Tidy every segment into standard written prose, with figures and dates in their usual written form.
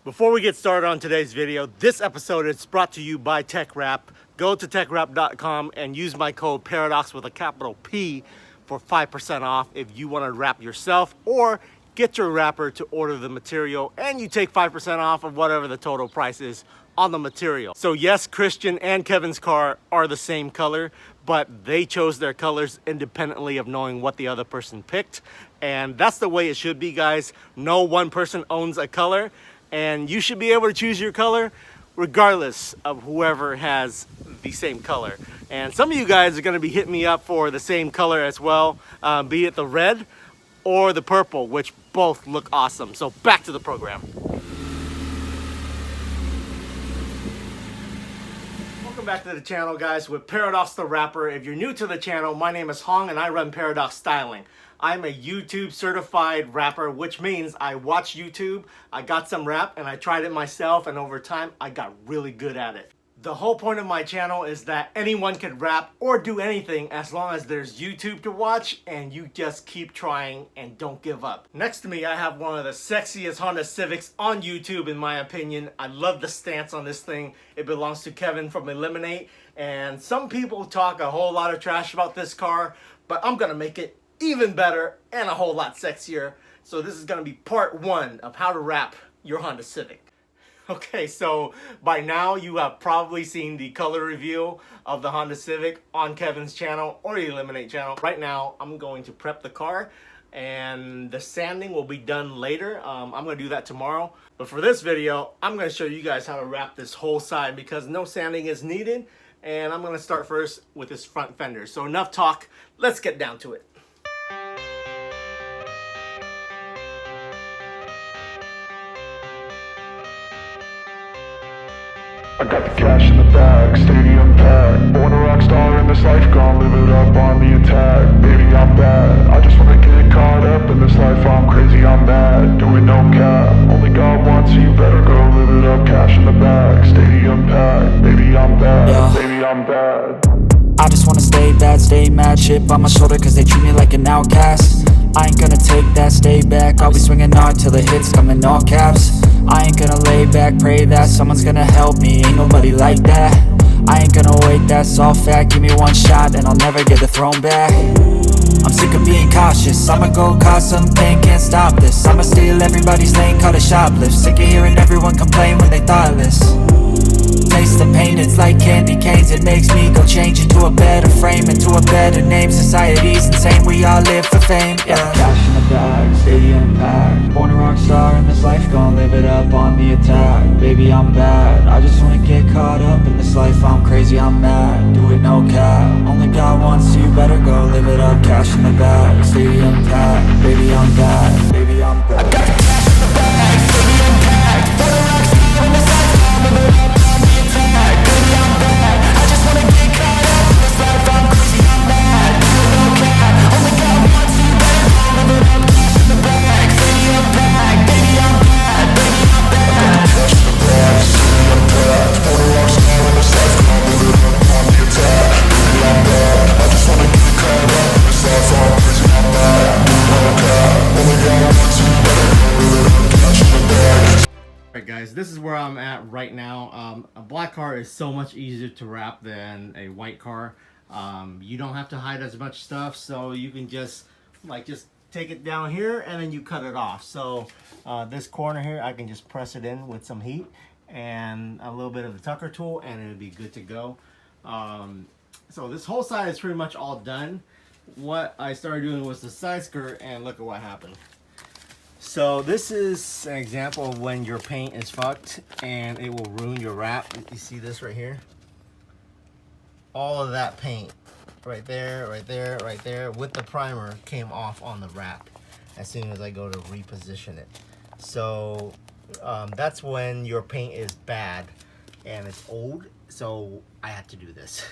Before we get started on today's video, this episode is brought to you by TechWrap. Go to techwrap.com and use my code PARADOX with a capital P for 5% off if you want to wrap yourself, or get your wrapper to order the material and you take 5% off of whatever the total price is on the material. So yes, Christian and Kevin's car are the same color, but they chose their colors independently of knowing what the other person picked. And that's the way it should be, guys. No one person owns a color, and you should be able to choose your color regardless of whoever has the same color. And some of you guys are gonna be hitting me up for the same color as well, be it the red or the purple, which both look awesome. So back to the program. Welcome back to the channel, guys, with Paradox the Rapper. If you're new to the channel, my name is Hong and I run Paradox Styling. I'm a YouTube certified rapper, which means I watch YouTube, I got some rap, and I tried it myself, and over time, I got really good at it. The whole point of my channel is that anyone can rap or do anything as long as there's YouTube to watch and you just keep trying and don't give up. Next to me, I have one of the sexiest Honda Civics on YouTube, in my opinion. I love the stance on this thing. It belongs to Kevin from Illiminate, and some people talk a whole lot of trash about this car, but I'm gonna make it even better and a whole lot sexier. So this is gonna be part one of how to wrap your Honda Civic. Okay, so by now you have probably seen the color review of the Honda Civic on Kevin's channel or the Illiminate channel. Right now, I'm going to prep the car and the sanding will be done later. I'm gonna do that tomorrow. But for this video, I'm gonna show you guys how to wrap this whole side because no sanding is needed. And I'm gonna start first with this front fender. So enough talk, let's get down to it. I got the cash in the bag, stadium packed. Born a rock star in this life, gon' live it up on the attack. Baby, I'm bad, I just wanna get caught up in this life. I'm crazy, I'm mad, doing no cap. Only God wants you, better go live it up. Cash in the bag, stadium packed. Baby, I'm bad, baby, I'm bad. I just wanna stay bad, stay mad. Chip on my shoulder cause they treat me like an outcast. I ain't gonna take that, stay back. I'll be swinging hard till the hits come in all caps. I ain't gonna lay back, pray that someone's gonna help me. Ain't nobody like that. I ain't gonna wait, that's all fact. Give me one shot and I'll never get the throne back. I'm sick of being cautious, I'ma go cause some pain, can't stop this. I'ma steal everybody's lane, call it shoplift. Sick of hearing everyone complain when they thoughtless. Taste the pain, it's like candy canes. It makes me go change into a better frame, into a better name. Society's insane, we all live for fame, yeah. Cash in the bag, stadium packed. Born a rock star in this life, gon' live it up on the attack. Baby, I'm bad, I just wanna get caught up in this life. I'm crazy, I'm mad, do it no cap. Only God wants you, better go live it up. Cash in the bag, stadium packed. Baby, I'm bad, baby, I'm bad. I got the cash in the bag, stadium packed. Born a rock star in this life, gon' live it up on the attack. Baby, I'm bad, I just wanna get caught up in this life. I'm crazy, I'm mad, do it no cap. Only God wants you, better go live it up. Cash in the bag, stadium packed. Baby, I'm bad, baby, I'm bad. Cash in the bag, stadium packed. Born a rock star in this life, gon' live it up on the attack. Baby, I'm bad, I just wanna get caught up in this life. I'm crazy, I'm mad, do it no cap. Only God wants you, better go live it up. Cash in the bag. Alright guys, this is where I'm at right now. A black car is so much easier to wrap than a white car. You don't have to hide as much stuff, so you can just take it down here and then you cut it off. So this corner here, I can just press it in with some heat and a little bit of the tucker tool and it'll be good to go. So this whole side is pretty much all done. What I started doing was the side skirt, and look at what happened. So this is an example of when your paint is fucked and it will ruin your wrap. You see this right here? All of that paint right there, right there, right there with the primer came off on the wrap as soon as I go to reposition it. So that's when your paint is bad and it's old. So I had to do this.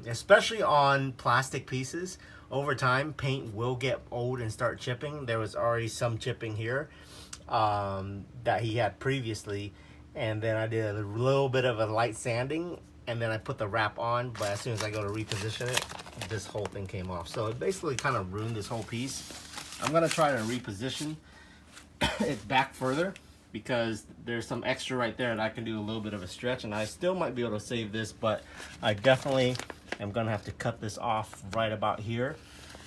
Especially on plastic pieces. Over time, paint will get old and start chipping. There was already some chipping here that he had previously. And then I did a little bit of a light sanding. And then I put the wrap on. But as soon as I go to reposition it, this whole thing came off. So it basically kind of ruined this whole piece. I'm going to try to reposition it back further because there's some extra right there that I can do a little bit of a stretch, and I still might be able to save this, but I definitely am gonna have to cut this off right about here,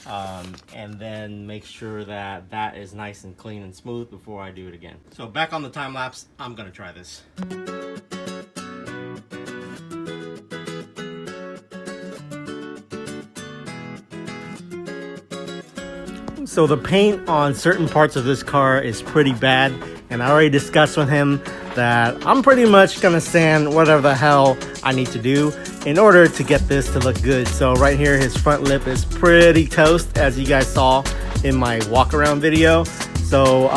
and then make sure that that is nice and clean and smooth before I do it again. So back on the time lapse, I'm gonna try this. So the paint on certain parts of this car is pretty bad, and I already discussed with him that I'm pretty much gonna sand whatever the hell I need to do in order to get this to look good. So right here, his front lip is pretty toast, as you guys saw in my walk around video. So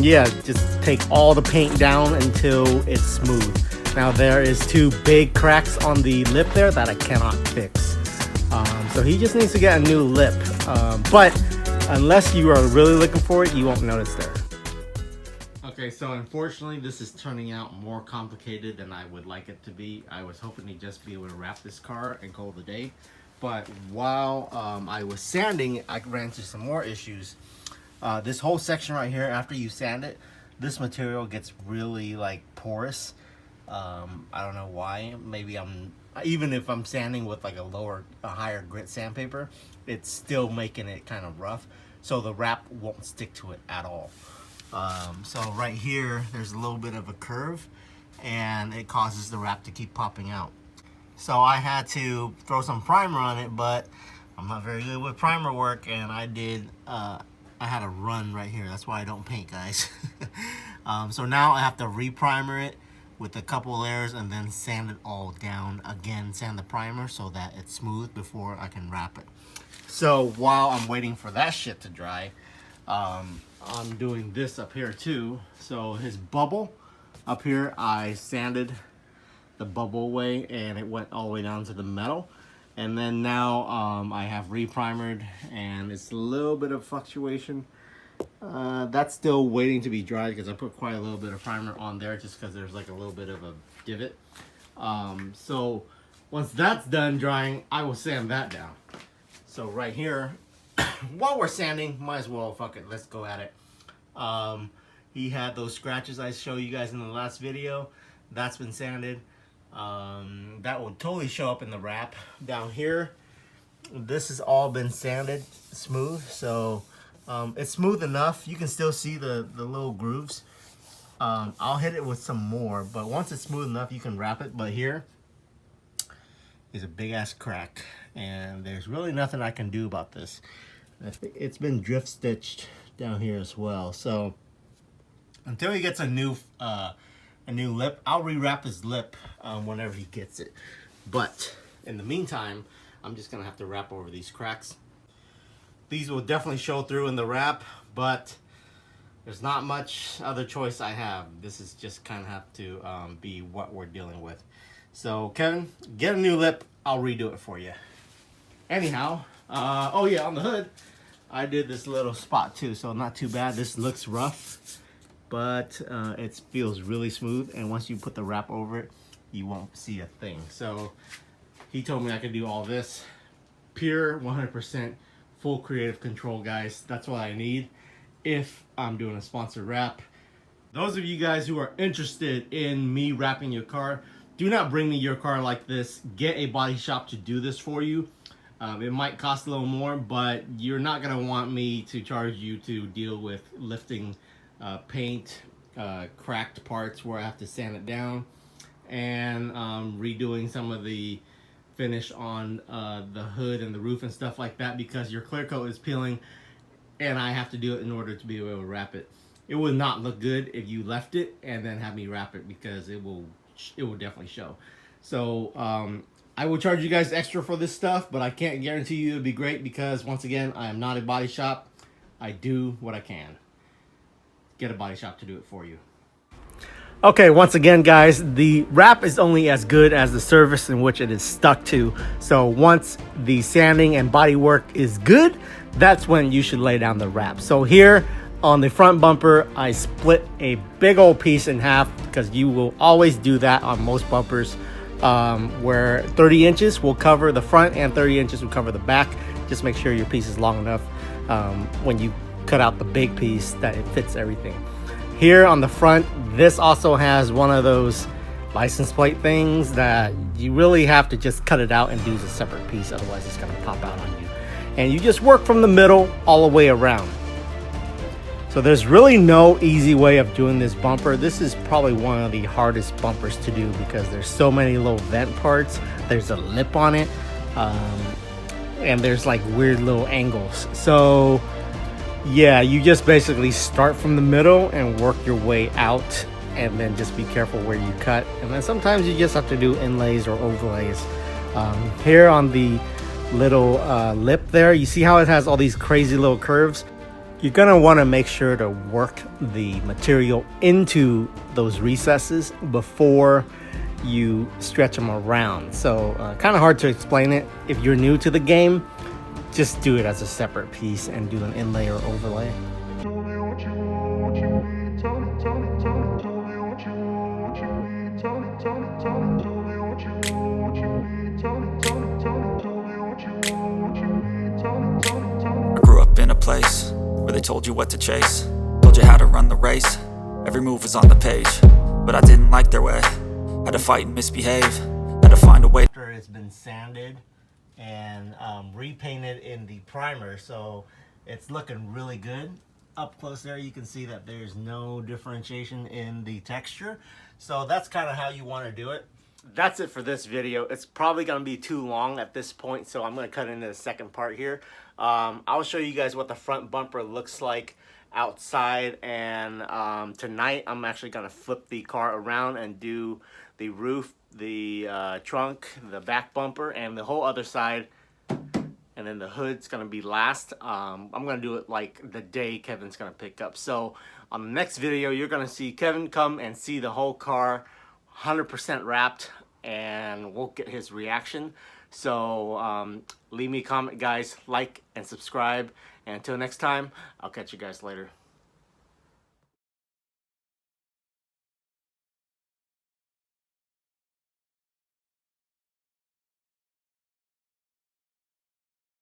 yeah, just take all the paint down until it's smooth. Now there is 2 big cracks on the lip there that I cannot fix. So he just needs to get a new lip, but unless you are really looking for it, you won't notice there. Okay, so unfortunately this is turning out more complicated than I would like it to be. I was hoping to just be able to wrap this car and call it a day, but while I was sanding, I ran into some more issues. This whole section right here, after you sand it, this material gets really like porous. I don't know why. Maybe even if I'm sanding with like a higher grit sandpaper, it's still making it kind of rough, so the wrap won't stick to it at all. So right here, there's a little bit of a curve, and it causes the wrap to keep popping out. So I had to throw some primer on it, but I'm not very good with primer work, and I had a run right here. That's why I don't paint, guys. So now I have to re-primer it with a couple layers and then sand it all down again, sand the primer so that it's smooth before I can wrap it. So while I'm waiting for that shit to dry, I'm doing this up here too. So his bubble up here, I sanded the bubble away and it went all the way down to the metal. And then now I have re-primered, and it's a little bit of fluctuation. That's still waiting to be dried because I put quite a little bit of primer on there just because there's like a little bit of a divot. So once that's done drying, I will sand that down. So right here, while we're sanding, might as well, fuck it, let's go at it. He had those scratches I showed you guys in the last video. That's been sanded. That will totally show up in the wrap. Down here, this has all been sanded smooth, so it's smooth enough. You can still see the little grooves. I'll hit it with some more, but once it's smooth enough, you can wrap it. But here is a big ass crack, and there's really nothing I can do about this. It's been drift stitched down here as well. So until he gets a new lip, I'll rewrap his lip whenever he gets it. But in the meantime, I'm just gonna have to wrap over these cracks. These will definitely show through in the wrap, but there's not much other choice I have. This is just kind of have to be what we're dealing with. So Kevin, get a new lip. I'll redo it for you. Anyhow, oh yeah, on the hood, I did this little spot too, so not too bad. This looks rough, but it feels really smooth, and once you put the wrap over it, you won't see a thing. So he told me I could do all this. Pure 100% full creative control, guys. That's what I need if I'm doing a sponsored wrap. Those of you guys who are interested in me wrapping your car, do not bring me your car like this. Get a body shop to do this for you. It might cost a little more, but you're not gonna want me to charge you to deal with lifting paint, cracked parts where I have to sand it down, and redoing some of the finish on the hood and the roof and stuff like that, because your clear coat is peeling and I have to do it in order to be able to wrap it. It would not look good if you left it and then have me wrap it, because it will definitely show. So I will charge you guys extra for this stuff, but I can't guarantee you it'll be great, because once again, I am not a body shop. I do what I can. Get a body shop to do it for you. Okay, once again, guys, the wrap is only as good as the surface in which it is stuck to. So once the sanding and body work is good, that's when you should lay down the wrap. So here on the front bumper, I split a big old piece in half, because you will always do that on most bumpers, where 30 inches will cover the front and 30 inches will cover the back. Just make sure your piece is long enough when you cut out the big piece that it fits everything. Here on the front, this also has one of those license plate things that you really have to just cut it out and do as a separate piece, otherwise it's going to pop out on you. And you just work from the middle all the way around. So there's really no easy way of doing this bumper. This is probably one of the hardest bumpers to do because there's so many little vent parts. There's a lip on it, and there's like weird little angles. So yeah, you just basically start from the middle and work your way out, and then just be careful where you cut. And then sometimes you just have to do inlays or overlays. Here on the little lip there, you see how it has all these crazy little curves? You're gonna wanna make sure to work the material into those recesses before you stretch them around. So kind of hard to explain it. If you're new to the game, just do it as a separate piece and do an inlay or overlay. I grew up in a place where they told you what to chase, told you how to run the race. Every move was on the page, but I didn't like their way. Had to fight and misbehave, had to find a way. After it's been sanded and repainted in the primer, so it's looking really good. Up close there you can see that there's no differentiation in the texture, so that's kind of how you want to do it. That's it for this video. It's probably going to be too long at this point, so I'm going to cut into the second part here. I'll show you guys what the front bumper looks like outside, and tonight I'm actually going to flip the car around and do the roof, the trunk, the back bumper, and the whole other side, and then the hood's gonna be last. I'm gonna do it like the day Kevin's gonna pick up. So on the next video, you're gonna see Kevin come and see the whole car 100% wrapped, and we'll get his reaction. So leave me a comment, guys, like and subscribe, and until next time, I'll catch you guys later.